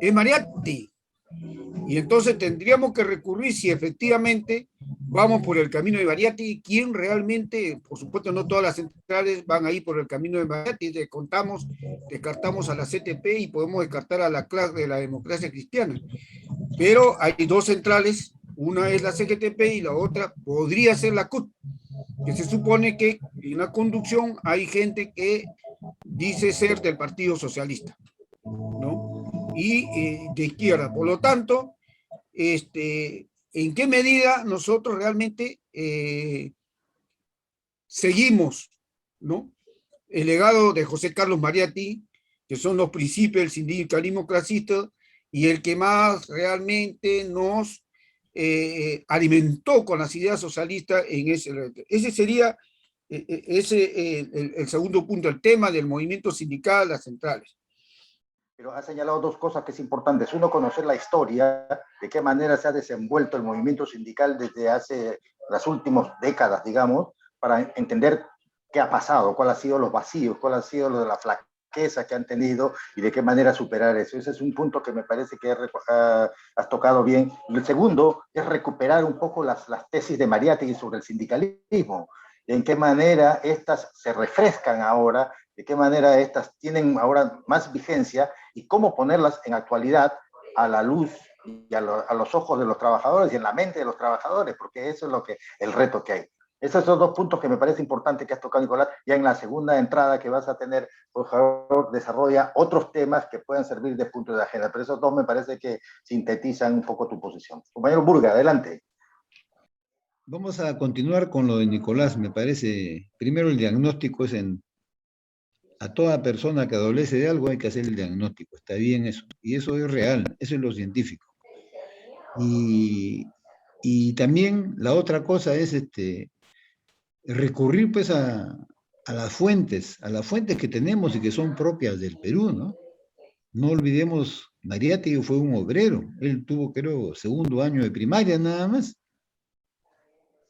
es Mariatti. Y entonces tendríamos que recurrir, si efectivamente vamos por el camino de Mariatti, quien realmente, por supuesto no todas las centrales van a ir por el camino de Mariatti, descartamos a la CTP y podemos descartar a la clase de la democracia cristiana. Pero hay dos centrales, una es la CGTP y la otra podría ser la CUT, que se supone que en la conducción hay gente que dice ser del Partido Socialista, ¿no? Y de izquierda. Por lo tanto, ¿en qué medida nosotros realmente seguimos, ¿no?, el legado de José Carlos Mariatti, que son los principios del sindicalismo clasista y el que más realmente nos alimentó con las ideas socialistas en ese sería el segundo punto, el tema del movimiento sindical, las centrales. Pero ha señalado dos cosas que es importantes. Uno, conocer la historia, de qué manera se ha desenvuelto el movimiento sindical desde hace las últimas décadas, digamos, para entender qué ha pasado, cuáles han sido los vacíos, cuál ha sido lo de la flaqueza que han tenido y de qué manera superar eso. Ese es un punto que me parece que has tocado bien. Y el segundo es recuperar un poco las tesis de Mariátegui sobre el sindicalismo, en qué manera estas se refrescan ahora, de qué manera estas tienen ahora más vigencia y cómo ponerlas en actualidad a la luz y a los ojos de los trabajadores y en la mente de los trabajadores, porque eso es el reto que hay. Esos son dos puntos que me parece importante que has tocado, Nicolás. Ya en la segunda entrada que vas a tener, por favor, desarrolla otros temas que puedan servir de punto de agenda. Pero esos dos me parece que sintetizan un poco tu posición. Compañero Burga, adelante. Vamos a continuar con lo de Nicolás. Me parece, primero el diagnóstico es a toda persona que adolece de algo hay que hacer el diagnóstico. Está bien eso. Y eso es real, eso es lo científico. Y también la otra cosa es recurrir pues a las fuentes que tenemos y que son propias del Perú, ¿no? No olvidemos, Mariátegui fue un obrero, él tuvo, creo, segundo año de primaria nada más,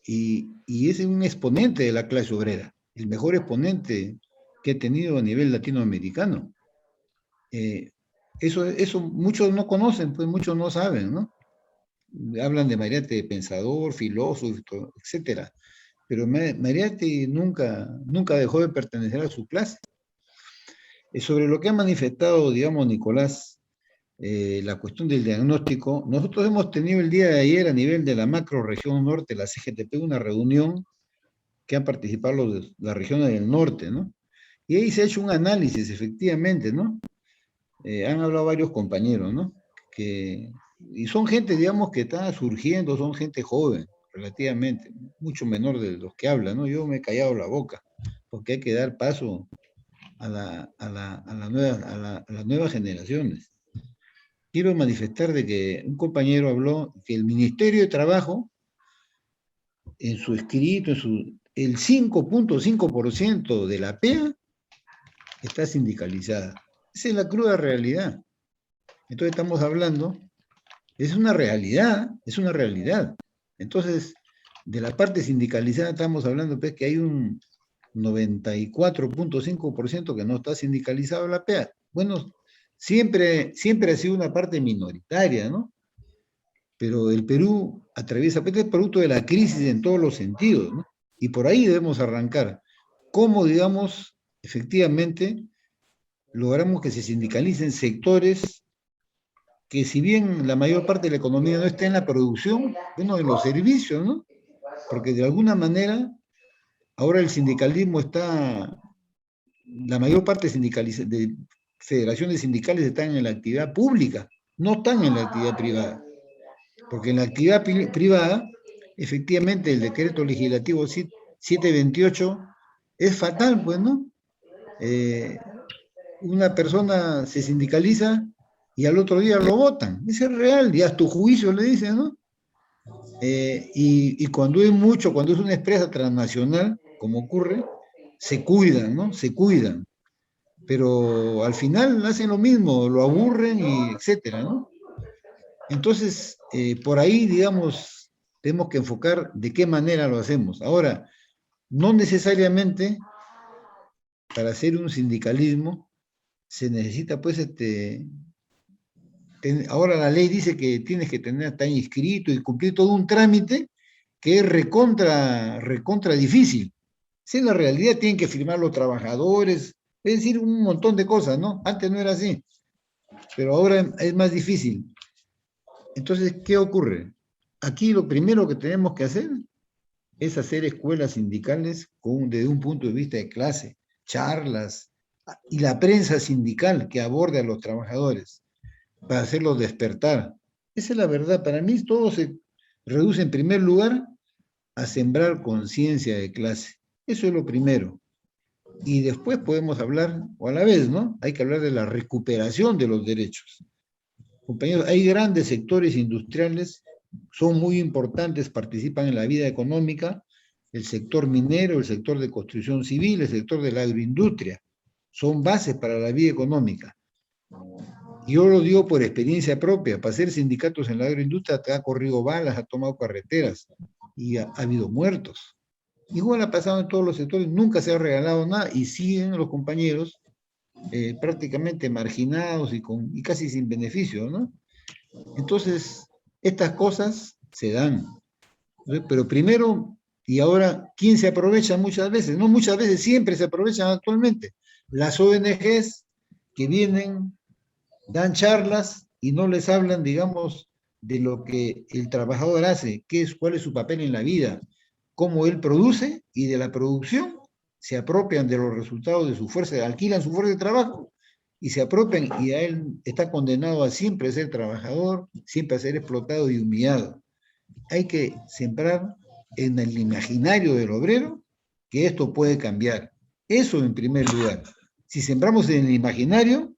y es un exponente de la clase obrera, el mejor exponente que he tenido a nivel latinoamericano. Eso muchos no conocen, pues muchos no saben, ¿no? Hablan de Mariátegui, pensador, filósofo, etcétera. Pero Mariátegui nunca dejó de pertenecer a su clase. Sobre lo que ha manifestado, digamos, Nicolás, la cuestión del diagnóstico, nosotros hemos tenido el día de ayer a nivel de la macro-región norte, la CGTP, una reunión que han participado las regiones del norte, ¿no? Y ahí se ha hecho un análisis, efectivamente, ¿no? Han hablado varios compañeros, ¿no? Y son gente, digamos, que está surgiendo, son gente joven, relativamente, mucho menor de los que hablan, ¿no? Yo me he callado la boca, porque hay que dar paso a las nuevas generaciones. Quiero manifestar de que un compañero habló que el Ministerio de Trabajo, en su escrito, el 5.5% de la PEA está sindicalizada. Esa es la cruda realidad. Entonces estamos hablando, es una realidad. Entonces, de la parte sindicalizada estamos hablando pues, que hay un 94.5% que no está sindicalizado la PEA. Bueno, siempre ha sido una parte minoritaria, ¿no? Pero el Perú atraviesa, pues, es producto de la crisis en todos los sentidos, ¿no? Y por ahí debemos arrancar. ¿Cómo, digamos, efectivamente logramos que se sindicalicen sectores que, si bien la mayor parte de la economía no está en la producción, bueno, en los servicios, ¿no? Porque de alguna manera ahora el sindicalismo está, la mayor parte de federaciones sindicales están en la actividad pública, no están en la actividad privada. Porque en la actividad privada, efectivamente, el decreto legislativo 728 es fatal, pues, ¿no? Una persona se sindicaliza y al otro día lo votan. Eso es real, y hasta tu juicio le dicen, ¿no? Y cuando es mucho, cuando es una empresa transnacional, como ocurre, se cuidan, ¿no? Se cuidan. Pero al final hacen lo mismo, lo aburren y etcétera, ¿no? Entonces, por ahí, digamos, tenemos que enfocar de qué manera lo hacemos. Ahora, no necesariamente para hacer un sindicalismo se necesita, pues, Ahora la ley dice que tienes que estar inscrito y cumplir todo un trámite que es recontra difícil. Si en la realidad tienen que firmar los trabajadores, es decir, un montón de cosas, ¿no? Antes no era así, pero ahora es más difícil. Entonces, ¿qué ocurre? Aquí lo primero que tenemos que hacer es hacer escuelas sindicales desde un punto de vista de clase, charlas, y la prensa sindical que aborde a los trabajadores para hacerlos despertar. Esa es la verdad. Para mí todo se reduce en primer lugar a sembrar conciencia de clase. Eso es lo primero. Y después podemos hablar, o a la vez, ¿no? Hay que hablar de la recuperación de los derechos. Compañeros, hay grandes sectores industriales, son muy importantes, participan en la vida económica, el sector minero, el sector de construcción civil, el sector de la agroindustria, son bases para la vida económica. Yo lo digo por experiencia propia, para ser sindicatos en la agroindustria te ha corrido balas, ha tomado carreteras y ha habido muertos. Igual ha pasado en todos los sectores, nunca se ha regalado nada y siguen los compañeros prácticamente marginados y casi sin beneficio, ¿no? Entonces, estas cosas se dan. ¿No? Pero primero, y ahora, ¿quién se aprovecha muchas veces? No muchas veces, siempre se aprovechan actualmente. Las ONGs que vienen, dan charlas y no les hablan, digamos, de lo que el trabajador hace, cuál es su papel en la vida, cómo él produce y de la producción se apropian de los resultados de su fuerza, alquilan su fuerza de trabajo y se apropian y a él está condenado a siempre ser trabajador, siempre a ser explotado y humillado. Hay que sembrar en el imaginario del obrero que esto puede cambiar. Eso en primer lugar. Si sembramos en el imaginario,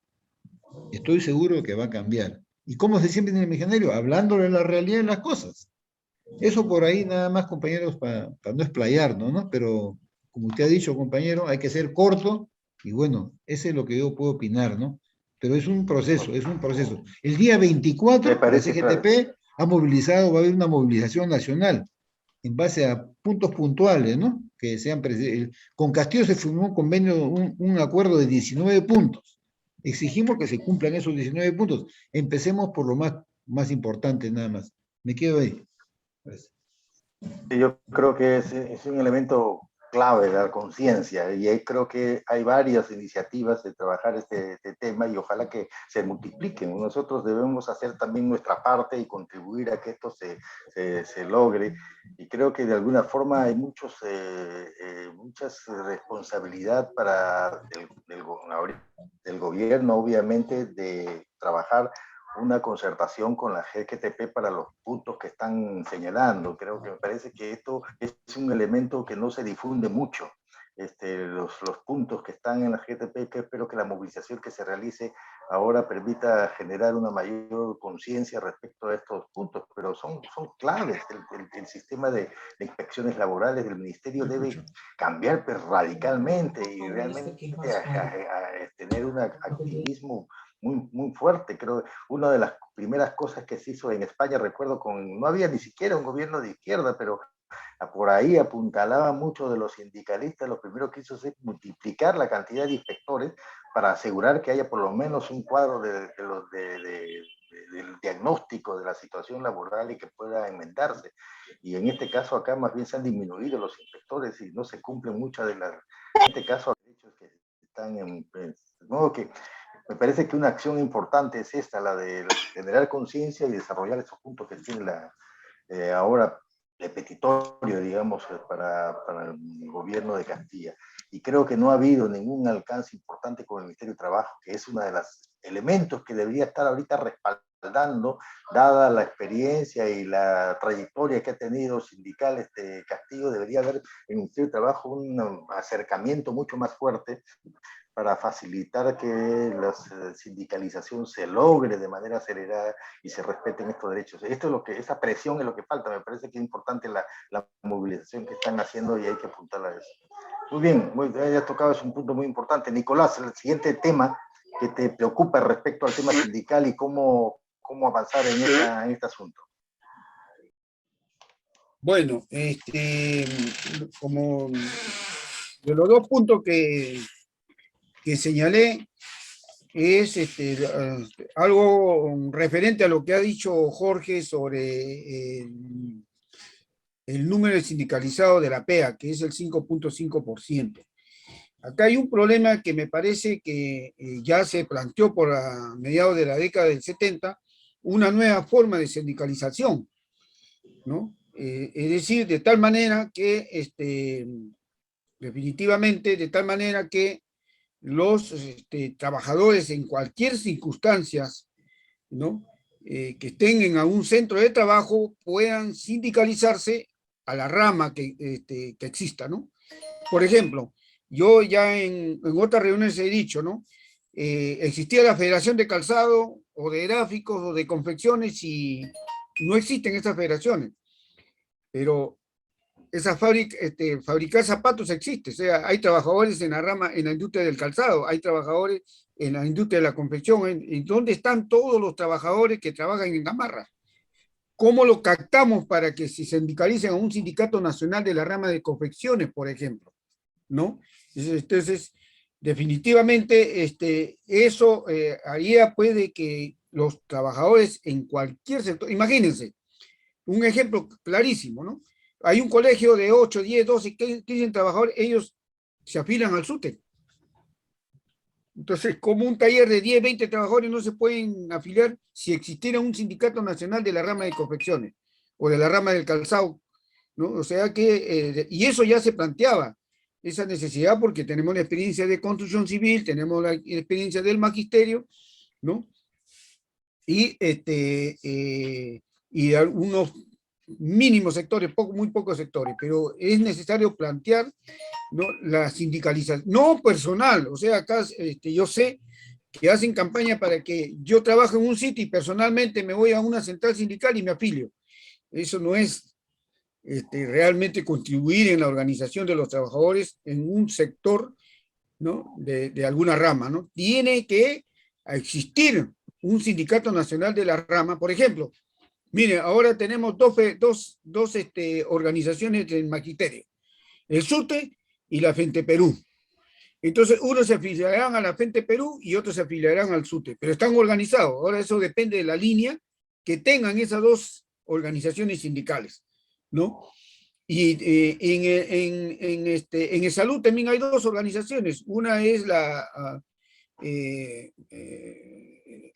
estoy seguro que va a cambiar. ¿Y cómo se siembra en el imaginario? Hablándole la realidad de las cosas. Eso por ahí nada más, compañeros, para no explayarnos, ¿no? Pero como usted ha dicho, compañero, hay que ser corto y bueno, ese es lo que yo puedo opinar, ¿no? Pero es un proceso, es un proceso. El día Me 24, la parece claro. CGTP ha movilizado, va a haber una movilización nacional en base a puntos puntuales, ¿no? Que sean con Castillo se firmó un convenio, un acuerdo de 19 puntos. Exigimos que se cumplan esos 19 puntos. Empecemos por lo más importante, nada más. Me quedo ahí. Gracias. Sí, yo creo que es un elemento clave de la conciencia y ahí creo que hay varias iniciativas de trabajar este tema y ojalá que se multipliquen. Nosotros debemos hacer también nuestra parte y contribuir a que esto se logre y creo que de alguna forma hay muchas responsabilidad del gobierno, obviamente, de trabajar una concertación con la GTP para los puntos que están señalando. Creo que me parece que esto es un elemento que no se difunde mucho. Los puntos que están en la GTP, que espero que la movilización que se realice ahora permita generar una mayor conciencia respecto a estos puntos, pero son claves. El sistema de inspecciones laborales del ministerio debe cambiar radicalmente y realmente tener un activismo muy fuerte. Creo una de las primeras cosas que se hizo en España, recuerdo, no había ni siquiera un gobierno de izquierda, pero por ahí apuntalaba mucho de los sindicalistas. Lo primero que hizo es multiplicar la cantidad de inspectores para asegurar que haya por lo menos un cuadro del diagnóstico de la situación laboral y que pueda enmendarse. Y en este caso acá más bien se han disminuido los inspectores y no se cumplen muchas de las, en este caso, derechos que están de modo que me parece que una acción importante es esta, la de generar conciencia y desarrollar esos puntos que tiene ahora de petitorio, digamos, para el gobierno de Castilla. Y creo que no ha habido ningún alcance importante con el Ministerio de Trabajo, que es uno de los elementos que debería estar ahorita respaldando, dada la experiencia y la trayectoria que ha tenido sindical Castillo. Debería haber en el Ministerio de Trabajo un acercamiento mucho más fuerte para facilitar que la sindicalización se logre de manera acelerada y se respeten estos derechos. Esa presión es lo que falta. Me parece que es importante la movilización que están haciendo y hay que apuntar a eso. Muy bien, ya tocado, es un punto muy importante. Nicolás, el siguiente tema que te preocupa respecto al tema sindical y cómo avanzar en este asunto. Bueno, como de los dos puntos que señalé, es algo referente a lo que ha dicho Jorge sobre el número de sindicalizados de la PEA, que es el 5.5%. Acá hay un problema que me parece que ya se planteó por a mediados de la década del 70, una nueva forma de sindicalización, ¿no? Es decir, de tal manera que, definitivamente, de tal manera que los trabajadores en cualquier circunstancia, ¿no? Que estén en algún centro de trabajo puedan sindicalizarse a la rama que exista, ¿no? Por ejemplo, yo ya en otras reuniones he dicho, ¿no? Existía la Federación de Calzado o de Gráficos o de Confecciones y no existen estas federaciones, pero esa fabricar zapatos existe, o sea, hay trabajadores en la rama, en la industria del calzado, hay trabajadores en la industria de la confección, ¿en dónde están todos los trabajadores que trabajan en Gamarra? ¿Cómo lo captamos para que se sindicalicen a un sindicato nacional de la rama de confecciones, por ejemplo? ¿No? Entonces definitivamente, eso haría pues de que los trabajadores en cualquier sector, imagínense, un ejemplo clarísimo, ¿no? Hay un colegio de 8, 10, 12, 15 trabajadores, ellos se afilan al SUTE. Entonces, como un taller de 10, 20 trabajadores no se pueden afiliar si existiera un sindicato nacional de la rama de confecciones o de la rama del calzado, ¿no? O sea que, y eso ya se planteaba, esa necesidad, porque tenemos la experiencia de construcción civil, tenemos la experiencia del magisterio, ¿no? Y algunos mínimos sectores, muy pocos sectores, pero es necesario plantear, ¿no? La sindicalización, no personal, o sea, acá yo sé que hacen campaña para que yo trabaje en un sitio y personalmente me voy a una central sindical y me afilio. Eso no es realmente contribuir en la organización de los trabajadores en un sector, ¿no? de alguna rama, ¿no? Tiene que existir un sindicato nacional de la rama, por ejemplo. Mire, ahora tenemos dos organizaciones del magisterio, el SUTE y la Frente Perú. Entonces, unos se afiliarán a la Frente Perú y otros se afiliarán al SUTE, pero están organizados. Ahora eso depende de la línea que tengan esas dos organizaciones sindicales, ¿no? Y en el salud también hay dos organizaciones. Una es la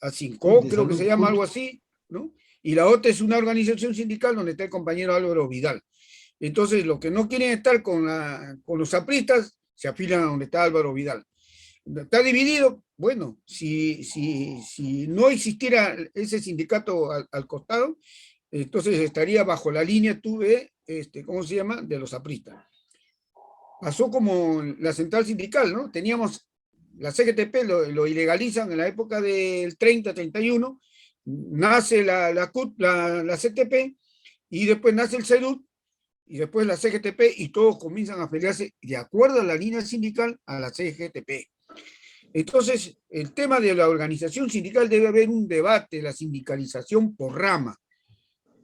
ASINCO, creo que se llama algo así, ¿no? Y la otra es una organización sindical donde está el compañero Álvaro Vidal. Entonces, los que no quieren estar con los apristas se afilian a donde está Álvaro Vidal. ¿Está dividido? Bueno, si no existiera ese sindicato al costado, entonces estaría bajo la línea ¿cómo se llama? De los apristas. Pasó como la central sindical, ¿no? Teníamos la CGTP, lo ilegalizan en la época del 30, 31, nace la CTP, y después nace el CEDUT, y después la CGTP, y todos comienzan a afiliarse de acuerdo a la línea sindical a la CGTP. Entonces, el tema de la organización sindical debe haber un debate, la sindicalización por rama.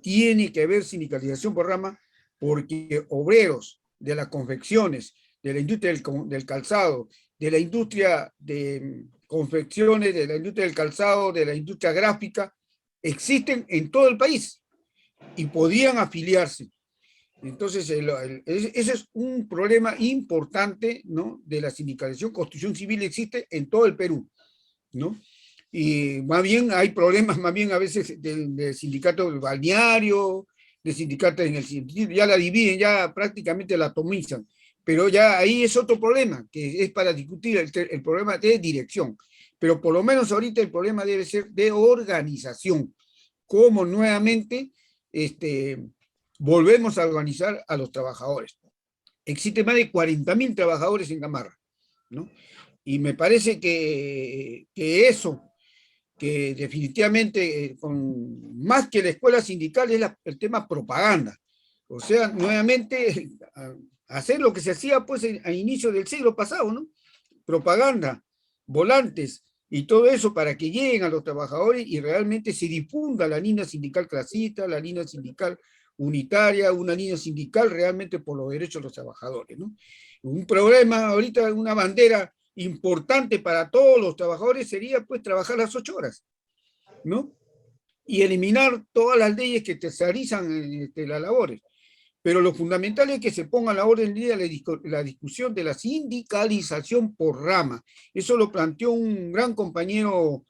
Tiene que haber sindicalización por rama porque obreros de las confecciones, de la industria del calzado, de la industria de confecciones, de la industria del calzado, de la industria gráfica, existen en todo el país y podían afiliarse. Entonces, ese es un problema importante, ¿no? De la sindicalización. Construcción civil existe en todo el Perú, ¿no? Y más bien hay problemas, más bien a veces de sindicato balneario, de sindicato en el sentido, ya la dividen, ya prácticamente la atomizan. Pero ya ahí es otro problema, que es para discutir el problema de dirección. Pero por lo menos ahorita el problema debe ser de organización. Cómo nuevamente volvemos a organizar a los trabajadores. Existe más de 40.000 trabajadores en Gamarra, ¿no? Y me parece que eso, que definitivamente, más que la escuela sindical, es el tema propaganda. O sea, nuevamente, hacer lo que se hacía pues a inicio del siglo pasado, ¿no? Propaganda, volantes y todo eso para que lleguen a los trabajadores y realmente se difunda la línea sindical clasista, la línea sindical unitaria, una línea sindical realmente por los derechos de los trabajadores, ¿no? Un problema ahorita, una bandera importante para todos los trabajadores sería pues trabajar las 8 horas, ¿no? Y eliminar todas las leyes que tercerizan las labores. Pero lo fundamental es que se ponga a la orden del día la discusión de la sindicalización por rama. Eso lo planteó un gran compañero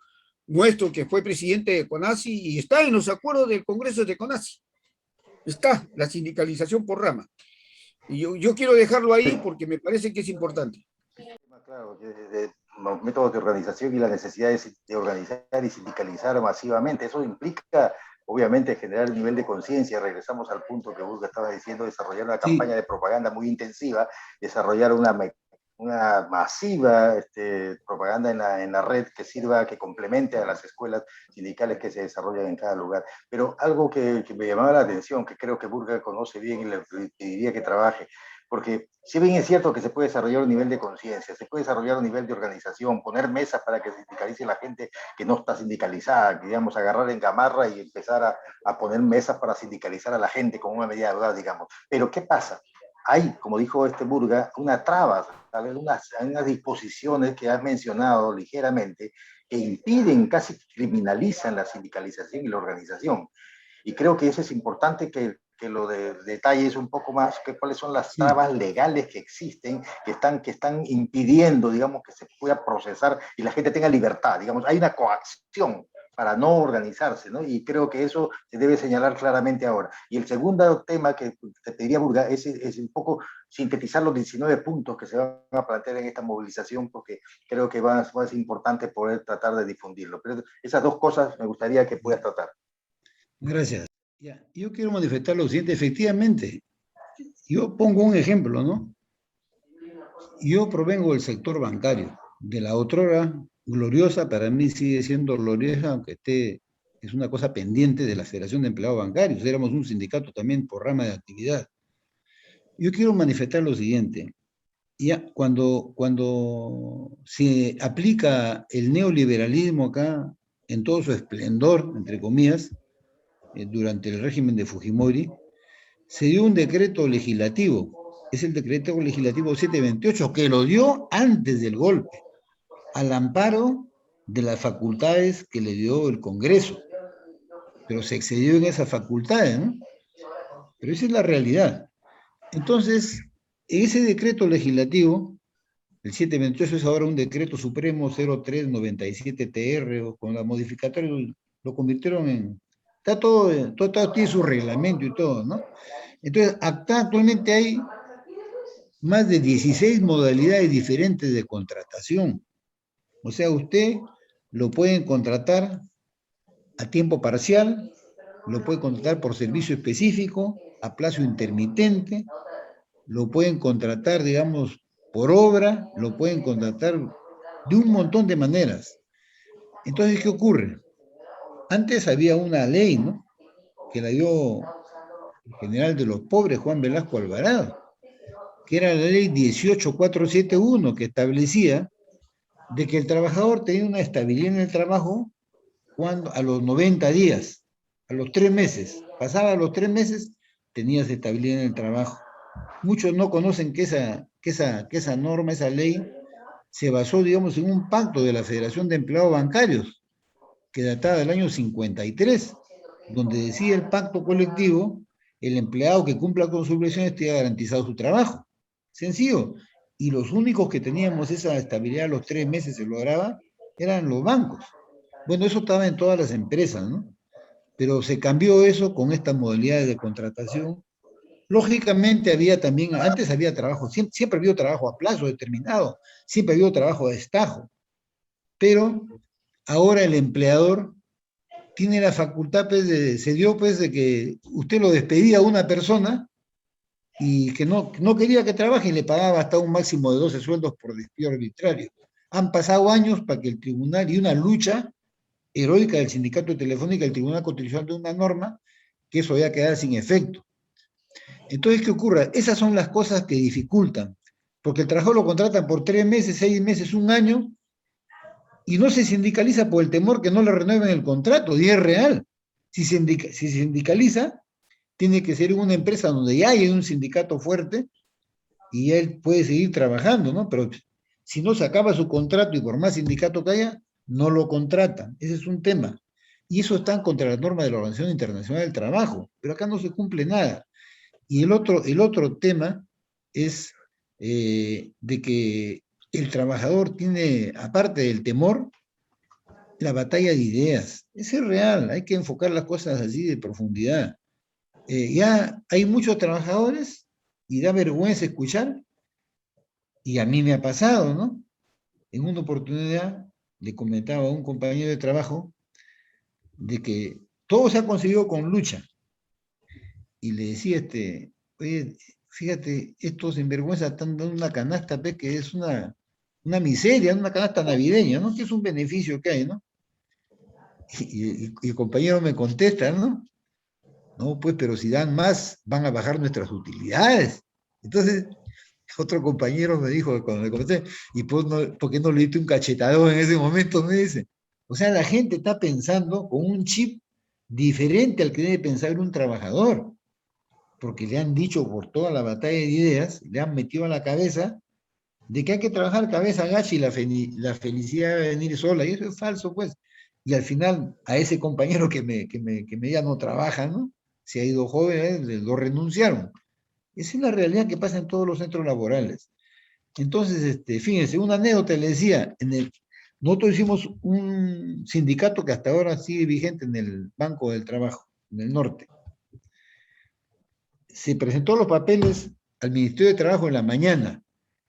nuestro que fue presidente de CONASI y está en los acuerdos del Congreso de CONASI. Está la sindicalización por rama. Y yo quiero dejarlo ahí porque me parece que es importante. Claro, de los métodos de organización y la necesidad de organizar y sindicalizar masivamente. Eso implica, obviamente, generar un nivel de conciencia. Regresamos al punto que Burga estaba diciendo, desarrollar una campaña de propaganda muy intensiva, desarrollar una masiva propaganda en la red que sirva, que complemente a las escuelas sindicales que se desarrollan en cada lugar. Pero algo que me llamaba la atención, que creo que Burga conoce bien y le pediría que trabaje, porque si bien es cierto que se puede desarrollar un nivel de conciencia, se puede desarrollar un nivel de organización, poner mesas para que sindicalice la gente que no está sindicalizada, digamos, agarrar en gamarra y empezar a poner mesas para sindicalizar a la gente como una medida de verdad, digamos. Pero ¿qué pasa? Hay, como dijo Burga, una traba, unas disposiciones que has mencionado ligeramente que impiden, casi criminalizan la sindicalización y la organización. Y creo que eso es importante que lo detalles un poco más, que cuáles son las trabas legales que existen, que están impidiendo, digamos, que se pueda procesar y la gente tenga libertad, digamos, hay una coacción para no organizarse, ¿no? Y creo que eso se debe señalar claramente ahora. Y el segundo tema que te pediría, Burga, es un poco sintetizar los 19 puntos que se van a plantear en esta movilización, porque creo que va a ser importante poder tratar de difundirlo. Pero esas dos cosas me gustaría que puedas tratar. Gracias. Ya, yo quiero manifestar lo siguiente, efectivamente, yo pongo un ejemplo, ¿no? Yo provengo del sector bancario, de la otrora gloriosa, para mí sigue siendo gloriosa, aunque es una cosa pendiente de la Federación de Empleados Bancarios, éramos un sindicato también por rama de actividad. Yo quiero manifestar lo siguiente, ya cuando se aplica el neoliberalismo acá, en todo su esplendor, entre comillas, durante el régimen de Fujimori, se dio un decreto legislativo, es el decreto legislativo 728, que lo dio antes del golpe, al amparo de las facultades que le dio el Congreso, pero se excedió en esas facultades, ¿no? Pero esa es la realidad. Entonces, ese decreto legislativo, el 728 es ahora un decreto supremo 0397-TR, con la modificatoria lo convirtieron en... todo tiene su reglamento y todo, ¿no? Entonces, actualmente hay más de 16 modalidades diferentes de contratación. O sea, usted lo pueden contratar a tiempo parcial, lo puede contratar por servicio específico, a plazo intermitente, lo pueden contratar, digamos, por obra, lo pueden contratar de un montón de maneras. Entonces, ¿qué ocurre? Antes había una ley, ¿no?, que la dio el general de los pobres, Juan Velasco Alvarado, que era la ley 18471, que establecía de que el trabajador tenía una estabilidad en el trabajo a los 90 días, a los 3 meses. Pasaba los 3 meses, tenías estabilidad en el trabajo. Muchos no conocen que esa norma, esa ley, se basó, digamos, en un pacto de la Federación de Empleados Bancarios, que databa del año 53, donde decía el pacto colectivo, el empleado que cumpla con sus obligaciones tiene garantizado su trabajo. Sencillo. Y los únicos que teníamos esa estabilidad a los 3 meses se lograba eran los bancos. Bueno, eso estaba en todas las empresas, ¿no? Pero se cambió eso con estas modalidades de contratación. Lógicamente antes había trabajo, siempre había trabajo a plazo determinado, siempre había trabajo a destajo, pero ahora el empleador tiene la facultad, pues, se dio, pues, de que usted lo despedía a una persona y que no quería que trabaje y le pagaba hasta un máximo de 12 sueldos por despido arbitrario. Han pasado años para que el tribunal, y una lucha heroica del sindicato de Telefónica, el tribunal constitucional de una norma, que eso ya quedara sin efecto. Entonces, ¿qué ocurre? Esas son las cosas que dificultan, porque el trabajador lo contratan por 3 meses, 6 meses, 1 año, y no se sindicaliza por el temor que no le renueven el contrato, y es real. Si se sindicaliza, tiene que ser en una empresa donde ya hay un sindicato fuerte y él puede seguir trabajando, ¿no? Pero Si no se acaba su contrato y por más sindicato que haya, no lo contratan. Ese es un tema. Y eso está en contra de la norma de la Organización Internacional del Trabajo, pero acá no se cumple nada. Y el otro tema es de que el trabajador tiene, aparte del temor, la batalla de ideas. Eso es real, hay que enfocar las cosas así de profundidad. Ya hay muchos trabajadores y da vergüenza escuchar, y a mí me ha pasado, ¿no? En una oportunidad le comentaba a un compañero de trabajo de que todo se ha conseguido con lucha. Y le decía, oye, fíjate, estos sinvergüenzas están dando una canasta, pues, que es una miseria, una canasta navideña, ¿no? Que es un beneficio que hay, ¿no? Y el compañero me contesta, ¿no? No, pues, pero si dan más, van a bajar nuestras utilidades. Entonces, otro compañero me dijo cuando le comenté, ¿y pues no, por qué no le diste un cachetadón en ese momento? Me dice. O sea, la gente está pensando con un chip diferente al que debe pensar un trabajador, porque le han dicho por toda la batalla de ideas, le han metido a la cabeza de que hay que trabajar cabeza gacha y la felicidad debe venir sola, y eso es falso, pues. Y al final, a ese compañero que me ya no trabaja, ¿no? Se ha ido joven, lo renunciaron. Esa es la realidad que pasa en todos los centros laborales. Entonces, fíjense, una anécdota le decía, nosotros hicimos un sindicato que hasta ahora sigue vigente en el Banco del Trabajo, en el norte. Se presentó los papeles al Ministerio de Trabajo en la mañana.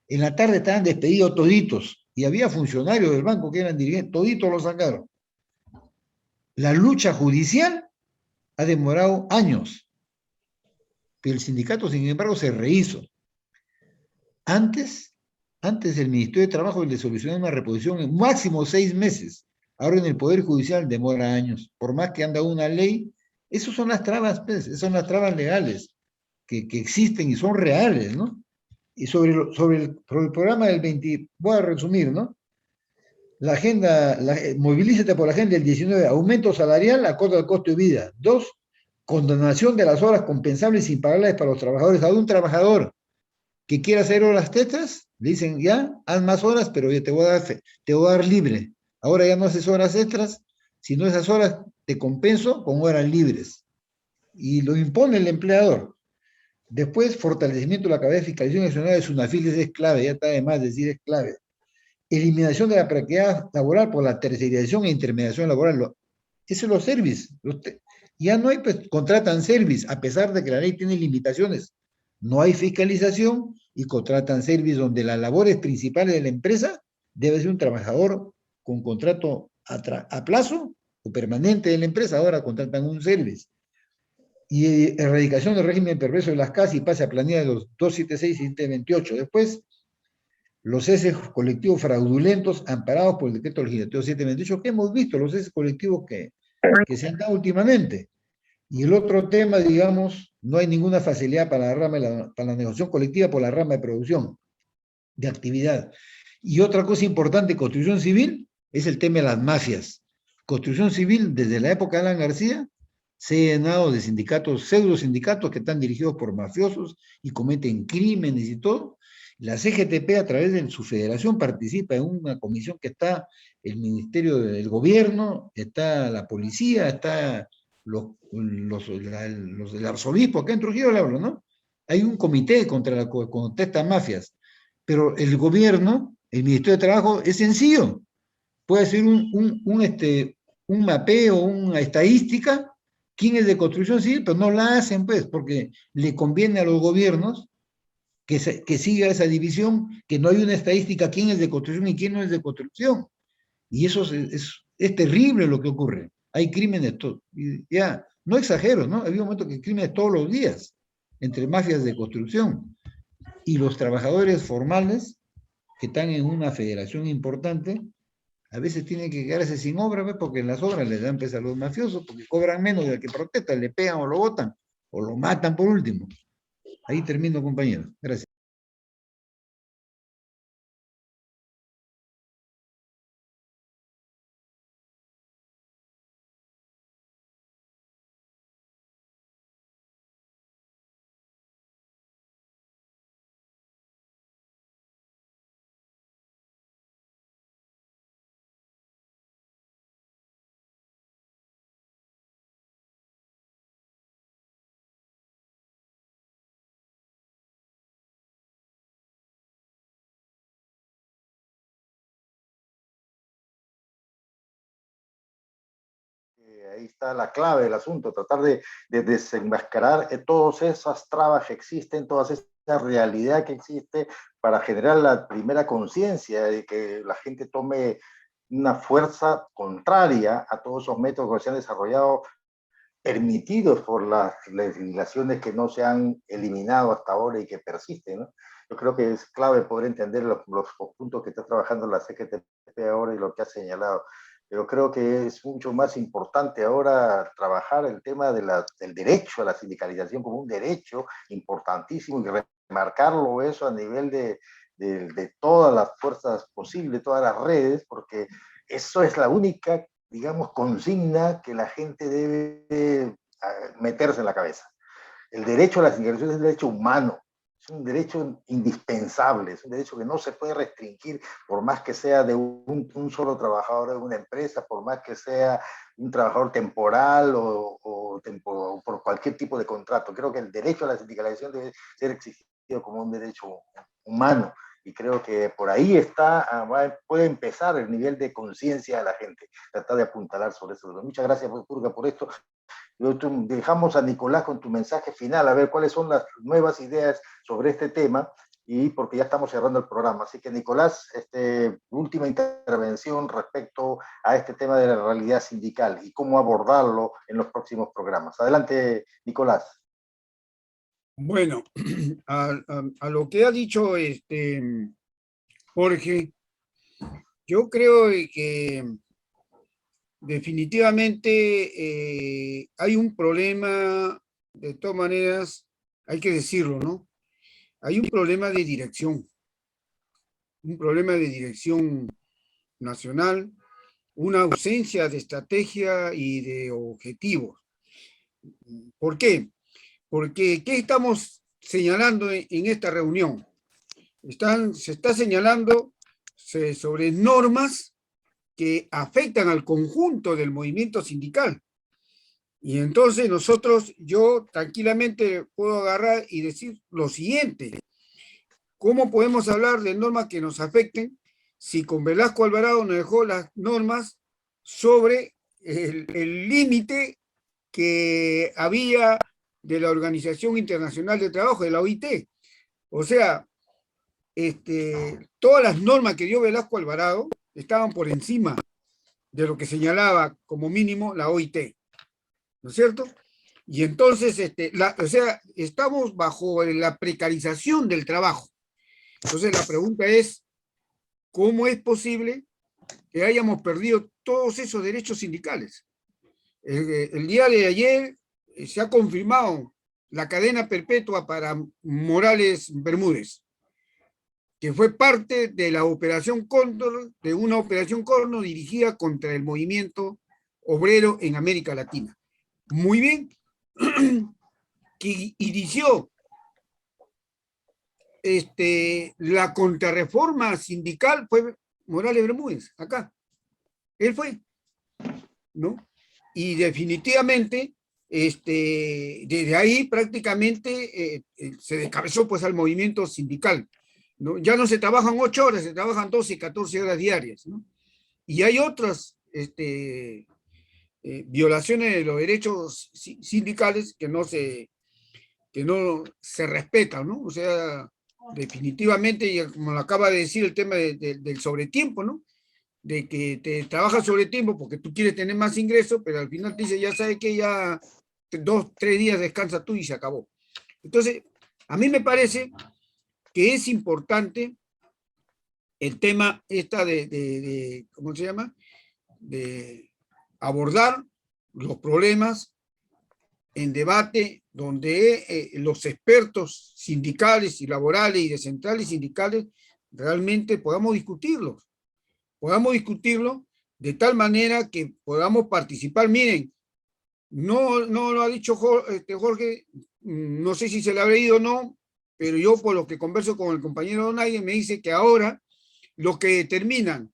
En la tarde estaban despedidos toditos y había funcionarios del banco que eran dirigentes, toditos los sacaron. La lucha judicial ha demorado años, pero el sindicato, sin embargo, se rehizo. Antes, antes el Ministerio de Trabajo le solucionó una reposición en máximo 6 meses. Ahora en el Poder Judicial demora años. Por más que anda una ley, esas son las trabas, pues, esas son las trabas legales que existen y son reales, ¿no? Y sobre el programa del 20, voy a resumir, ¿no? La agenda, movilízate por la agenda del 19, aumento salarial acorde al costo de vida. 2, condonación de las horas compensables sin pagarlas para los trabajadores. A un trabajador que quiera hacer horas extras, le dicen, ya, haz más horas, pero yo te voy a dar libre. Ahora ya no haces horas extras, sino esas horas te compenso con horas libres. Y lo impone el empleador. Después, fortalecimiento de la cabeza de fiscalización nacional de SUNAFIL es clave, ya está de más decir es clave. Eliminación de la precariedad laboral por la tercerización e intermediación laboral. Eso es los servicios. Ya no hay, pues, contratan service, a pesar de que la ley tiene limitaciones. No hay fiscalización y contratan service donde las labores principales de la empresa debe ser un trabajador con contrato a plazo o permanente de la empresa. Ahora contratan un service. Y erradicación del régimen perverso de las casas y pase a planilla de los 276 y 728. Después, los ceses colectivos fraudulentos amparados por el decreto legislativo 728, que hemos visto, los ceses colectivos que se han dado últimamente. Y el otro tema, digamos, no hay ninguna facilidad para la negociación colectiva por la rama de producción, de actividad. Y otra cosa importante, construcción civil, es el tema de las mafias. Construcción civil, desde la época de Alan García, se ha llenado de sindicatos, pseudo sindicatos que están dirigidos por mafiosos y cometen crímenes y todo. La CGTP, a través de su federación, participa en una comisión que está el Ministerio del Gobierno, está la policía, está el arzobispo, acá en Trujillo le hablo, ¿no? Hay un comité contra estas mafias, pero el gobierno, el Ministerio de Trabajo, es sencillo. Puede hacer un mapeo, una estadística, quién es de construcción civil, pero no la hacen, pues, porque le conviene a los gobiernos que siga esa división, que no hay una estadística quién es de construcción y quién no es de construcción. Y eso es terrible lo que ocurre. Hay crímenes, ya, no exagero, ¿no? Había un momento que hay crímenes todos los días entre mafias de construcción y los trabajadores formales que están en una federación importante, a veces tienen que quedarse sin obra, ¿ves? Porque en las obras les dan pesa a los mafiosos, porque cobran menos del que protesta, le pegan o lo botan, o lo matan por último. Ahí termino, compañero. Gracias. Ahí está la clave del asunto, tratar de desenmascarar todas esas trabas que existen, toda esa realidad que existe para generar la primera conciencia de que la gente tome una fuerza contraria a todos esos métodos que se han desarrollado, permitidos por las legislaciones que no se han eliminado hasta ahora y que persisten, ¿no? Yo creo que es clave poder entender los puntos que está trabajando la CGTP ahora y lo que ha señalado. Pero creo que es mucho más importante ahora trabajar el tema del derecho a la sindicalización como un derecho importantísimo y remarcarlo eso a nivel de todas las fuerzas posibles, todas las redes, porque eso es la única, digamos, consigna que la gente debe meterse en la cabeza. El derecho a la sindicalización es un derecho humano, es un derecho indispensable, es un derecho que no se puede restringir por más que sea de un solo trabajador de una empresa, por más que sea un trabajador temporal o por cualquier tipo de contrato. Creo que el derecho a la sindicalización debe ser exigido como un derecho humano. Y creo que por ahí puede empezar el nivel de conciencia de la gente, tratar de apuntalar sobre eso. Muchas gracias, Purga, por esto. Dejamos a Nicolás con tu mensaje final, a ver cuáles son las nuevas ideas sobre este tema, y porque ya estamos cerrando el programa. Así que, Nicolás, última intervención respecto a este tema de la realidad sindical y cómo abordarlo en los próximos programas. Adelante, Nicolás. Bueno, a lo que ha dicho Jorge, yo creo que definitivamente hay un problema, de todas maneras, hay que decirlo, ¿no? Hay un problema de dirección nacional, una ausencia de estrategia y de objetivos. ¿Por qué? Porque, ¿qué estamos señalando en esta reunión? Se está señalando sobre normas que afectan al conjunto del movimiento sindical. Y entonces yo tranquilamente puedo agarrar y decir lo siguiente: ¿cómo podemos hablar de normas que nos afecten si con Velasco Alvarado nos dejó las normas sobre el límite que había de la Organización Internacional de Trabajo, de la OIT? O sea, todas las normas que dio Velasco Alvarado estaban por encima de lo que señalaba como mínimo la OIT, ¿no es cierto? Y entonces, o sea, estamos bajo la precarización del trabajo. Entonces la pregunta es, ¿cómo es posible que hayamos perdido todos esos derechos sindicales? El día de ayer se ha confirmado la cadena perpetua para Morales Bermúdez, que fue parte de la Operación Cóndor, de una Operación Cóndor dirigida contra el movimiento obrero en América Latina. Muy bien, que inició la contrarreforma sindical fue Morales Bermúdez, acá. Él fue, ¿no? Y definitivamente, desde ahí prácticamente se descabezó pues al movimiento sindical, ¿no? Ya no se trabajan 8 horas, se trabajan 12 y 14 horas diarias, ¿no? Y hay otras violaciones de los derechos sindicales que no se respetan, ¿no? O sea, definitivamente, y como lo acaba de decir, el tema del sobretiempo, ¿no? De que te trabajas sobre tiempo porque tú quieres tener más ingresos, pero al final te dice, ya sabes que ya 2, 3 días descansa tú y se acabó. Entonces, a mí me parece que es importante el tema ¿cómo se llama? De abordar los problemas en debate donde los expertos sindicales y laborales y de centrales sindicales realmente podamos discutirlo de tal manera que podamos participar. Miren, no lo ha dicho Jorge, no sé si se le habrá ido o no, pero yo por lo que converso con el compañero Donaire me dice que ahora los que determinan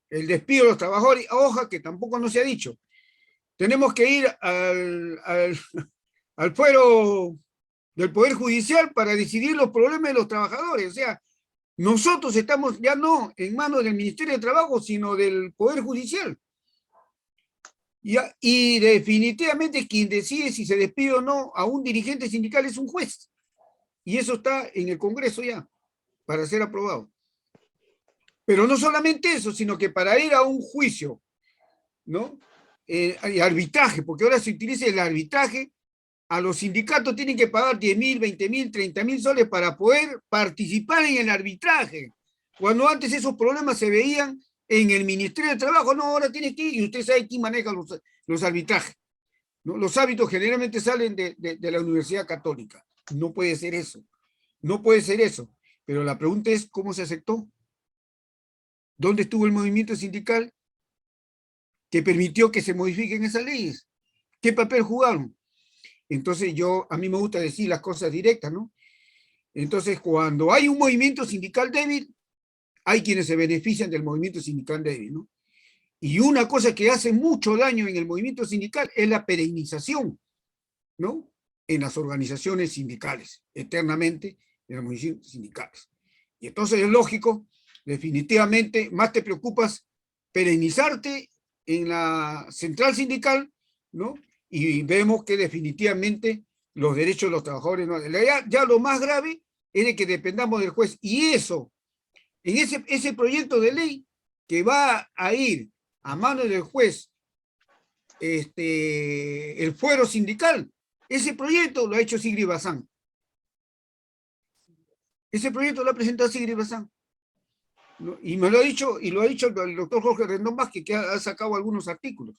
el despido de los trabajadores, hoja que tampoco no se ha dicho, tenemos que ir al fuero del Poder Judicial para decidir los problemas de los trabajadores. O sea, nosotros estamos ya no en manos del Ministerio de Trabajo, sino del Poder Judicial. Y definitivamente quien decide si se despide o no a un dirigente sindical es un juez. Y eso está en el Congreso ya, para ser aprobado. Pero no solamente eso, sino que para ir a un juicio, ¿no? Hay arbitraje, porque ahora se utiliza el arbitraje, a los sindicatos tienen que pagar 10.000, 20.000, 30.000 soles para poder participar en el arbitraje. Cuando antes esos problemas se veían en el Ministerio de Trabajo, no, ahora tiene que ir, y usted sabe quién maneja los arbitrajes, ¿no? Los árbitros generalmente salen de la Universidad Católica. No puede ser eso. No puede ser eso. Pero la pregunta es, ¿cómo se aceptó? ¿Dónde estuvo el movimiento sindical que permitió que se modifiquen esas leyes? ¿Qué papel jugaron? Entonces a mí me gusta decir las cosas directas, ¿no? Entonces, cuando hay un movimiento sindical débil, hay quienes se benefician del movimiento sindical débil, ¿no? Y una cosa que hace mucho daño en el movimiento sindical es la perennización, ¿no? En las organizaciones sindicales, eternamente en las organizaciones sindicales. Y entonces es lógico, definitivamente, más te preocupas perennizarte en la central sindical, ¿no? Y vemos que definitivamente los derechos de los trabajadores no. Ya lo más grave es de que dependamos del juez. Y eso, en ese proyecto de ley que va a ir a manos del juez, el fuero sindical, ese proyecto lo ha hecho Sigrid Bazán. Ese proyecto lo ha presentado Sigrid Bazán, ¿no? Y me lo ha dicho, y lo ha dicho el doctor Jorge Rendón Vázquez, que ha sacado algunos artículos.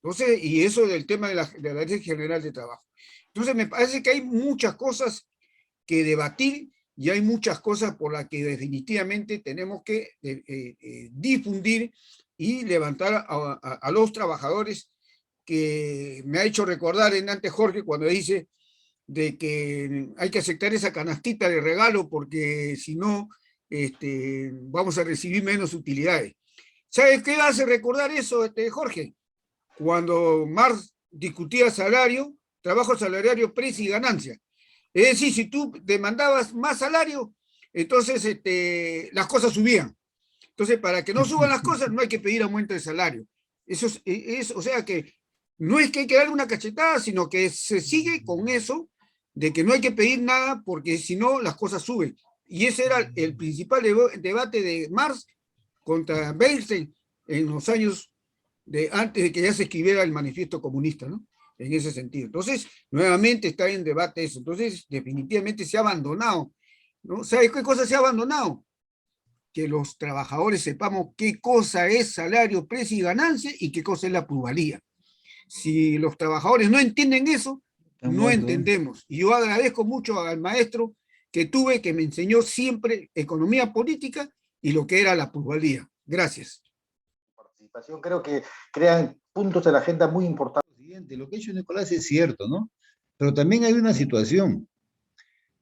Entonces, y eso del tema de la Ley General de Trabajo. Entonces, me parece que hay muchas cosas que debatir y hay muchas cosas por las que definitivamente tenemos que difundir y levantar a los trabajadores, que me ha hecho recordar en antes Jorge cuando dice de que hay que aceptar esa canastita de regalo porque si no vamos a recibir menos utilidades. ¿Sabes qué hace recordar eso, Jorge? Cuando Marx discutía salario, trabajo salariario, precio y ganancia. Es decir, si tú demandabas más salario, entonces las cosas subían. Entonces, para que no suban las cosas, no hay que pedir aumento de salario. Eso o sea que no es que hay que darle una cachetada, sino que se sigue con eso de que no hay que pedir nada porque si no, las cosas suben. Y ese era el principal debate de Marx contra Bernstein en los años antes de que ya se escribiera el manifiesto comunista, ¿no? En ese sentido. Entonces, nuevamente está en debate eso. Entonces, definitivamente se ha abandonado, ¿no? ¿Sabes qué cosa se ha abandonado? Que los trabajadores sepamos qué cosa es salario, precio y ganancia y qué cosa es la plusvalía. Si los trabajadores no entienden eso, no entendemos. Y yo agradezco mucho al maestro que tuve, que me enseñó siempre economía política y lo que era la plusvalía. Gracias. Participación, creo que crean puntos de la agenda muy importantes. Lo que ha dicho Nicolás es cierto, ¿no? Pero también hay una situación.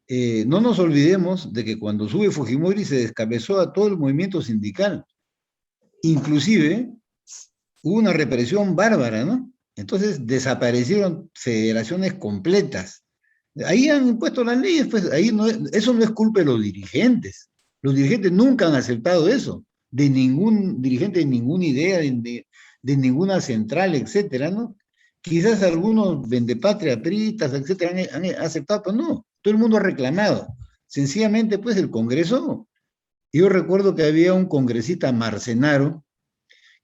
No nos olvidemos de que cuando sube Fujimori se descabezó a todo el movimiento sindical. Inclusive hubo una represión bárbara, ¿no? Entonces desaparecieron federaciones completas. Ahí han impuesto las leyes, pues ahí eso no es culpa de los dirigentes. Los dirigentes nunca han aceptado eso, de ningún dirigente, de ninguna idea, de ninguna central, etcétera, ¿no? Quizás algunos vendepatria, priistas, etcétera, han aceptado, pero no, todo el mundo ha reclamado. Sencillamente, pues, el Congreso. Yo recuerdo que había un congresista Marcenaro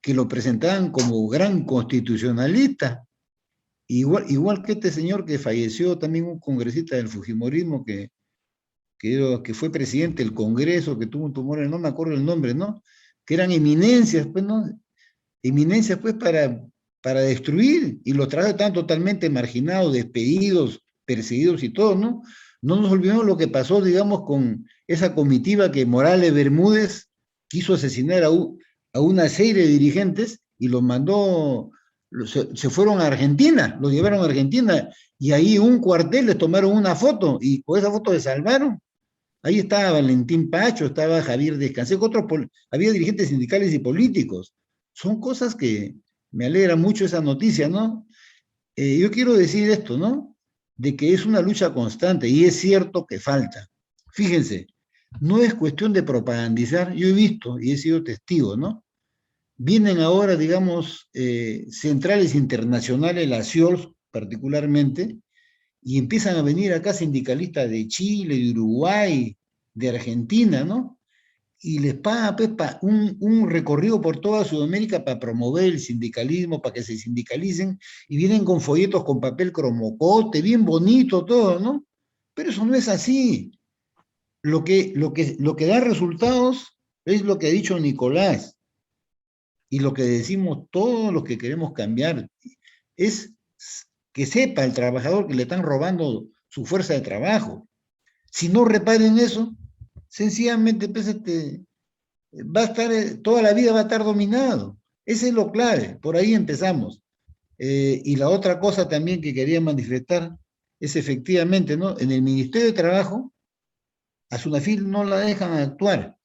que lo presentaban como gran constitucionalista, igual que este señor que falleció, también un congresista del Fujimorismo que fue presidente del Congreso, que tuvo un tumor, no me acuerdo el nombre, ¿no? Que eran eminencias, pues, ¿no? Eminencias, pues, para destruir, y los trabajadores estaban totalmente marginados, despedidos, perseguidos y todo, ¿no? No nos olvidemos lo que pasó, digamos, con esa comitiva que Morales Bermúdez quiso asesinar a una serie de dirigentes y los mandó, se fueron a Argentina, los llevaron a Argentina, y ahí un cuartel les tomaron una foto, y por esa foto se salvaron. Ahí estaba Valentín Pacho, estaba Javier Descanseco, había dirigentes sindicales y políticos. Son cosas que me alegra mucho esa noticia, ¿no? Yo quiero decir esto, ¿no? De que es una lucha constante y es cierto que falta. Fíjense, no es cuestión de propagandizar. Yo he visto y he sido testigo, ¿no? Vienen ahora, digamos, centrales internacionales, la CIOLS particularmente, y empiezan a venir acá sindicalistas de Chile, de Uruguay, de Argentina, ¿no? Y les paga pues, un recorrido por toda Sudamérica para promover el sindicalismo, para que se sindicalicen, y vienen con folletos con papel cromocote, bien bonito todo, ¿no? Pero eso no es así. Lo que da resultados es lo que ha dicho Nicolás, y lo que decimos todos los que queremos cambiar, es que sepa el trabajador que le están robando su fuerza de trabajo. Si no reparen eso, sencillamente pues, va a estar, toda la vida va a estar dominado. Ese es lo clave, por ahí empezamos. Y la otra cosa también que quería manifestar es efectivamente, ¿no? En el Ministerio de Trabajo, a Sunafil no la dejan actuar,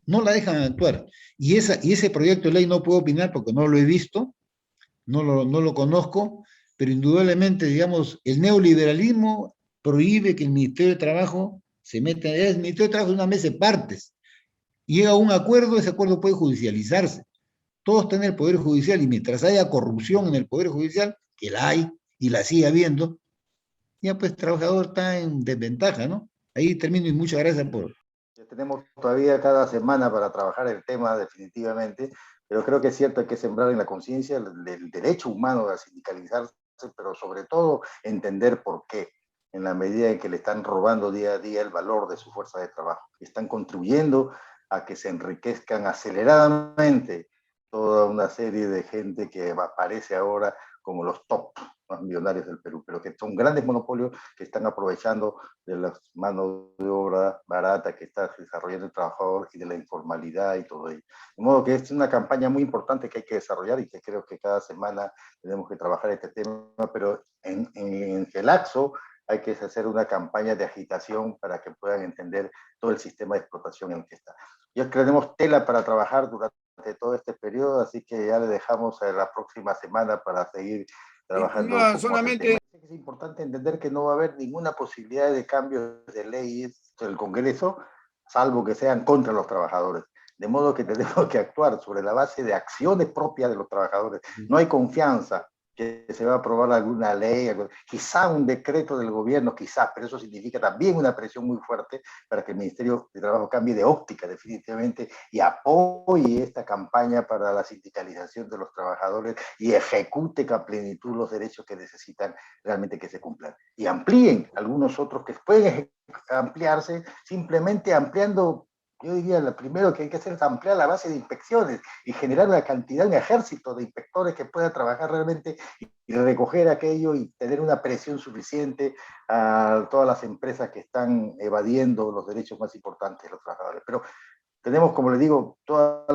no la dejan actuar. Y ese proyecto de ley no puedo opinar porque no lo he visto, no lo conozco, pero indudablemente, digamos, el neoliberalismo prohíbe que el Ministerio de Trabajo se meta. El Ministerio de Trabajo es una mesa de partes. Llega a un acuerdo, ese acuerdo puede judicializarse. Todos están en el Poder Judicial y mientras haya corrupción en el Poder Judicial, que la hay y la sigue habiendo, ya pues el trabajador está en desventaja, ¿no? Ahí termino y muchas gracias por... Ya tenemos todavía cada semana para trabajar el tema definitivamente, pero creo que es cierto que sembrar en la conciencia del derecho humano a sindicalizarse, pero sobre todo entender por qué, en la medida en que le están robando día a día el valor de su fuerza de trabajo. Están contribuyendo a que se enriquezcan aceleradamente toda una serie de gente que aparece ahora como los top más millonarios del Perú, pero que son grandes monopolios que están aprovechando de las manos de obra barata que está desarrollando el trabajador y de la informalidad y todo ello. De modo que es una campaña muy importante que hay que desarrollar y que creo que cada semana tenemos que trabajar este tema, pero en Gelaxo hay que hacer una campaña de agitación para que puedan entender todo el sistema de explotación en el que está. Ya tenemos tela para trabajar durante todo este periodo, así que ya le dejamos a la próxima semana para seguir trabajando un poco más el tema. Es importante entender que no va a haber ninguna posibilidad de cambio de leyes del Congreso, salvo que sean contra los trabajadores. De modo que tenemos que actuar sobre la base de acciones propias de los trabajadores. No hay confianza que se va a aprobar alguna ley, quizá un decreto del gobierno, quizá, pero eso significa también una presión muy fuerte para que el Ministerio de Trabajo cambie de óptica definitivamente y apoye esta campaña para la sindicalización de los trabajadores y ejecute a plenitud los derechos que necesitan realmente que se cumplan. Y amplíen algunos otros que pueden ampliarse simplemente ampliando. Yo diría, lo primero que hay que hacer es ampliar la base de inspecciones y generar una cantidad, un ejército de inspectores que pueda trabajar realmente y recoger aquello y tener una presión suficiente a todas las empresas que están evadiendo los derechos más importantes de los trabajadores. Pero tenemos, como les digo, todo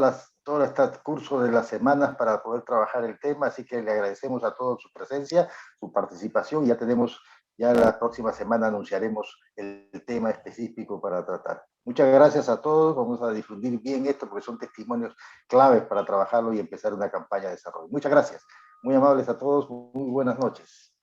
este curso de las semanas para poder trabajar el tema, así que le agradecemos a todos su presencia, su participación, y ya la próxima semana anunciaremos el tema específico para tratar. Muchas gracias a todos, vamos a difundir bien esto porque son testimonios claves para trabajarlo y empezar una campaña de desarrollo. Muchas gracias, muy amables a todos, muy buenas noches.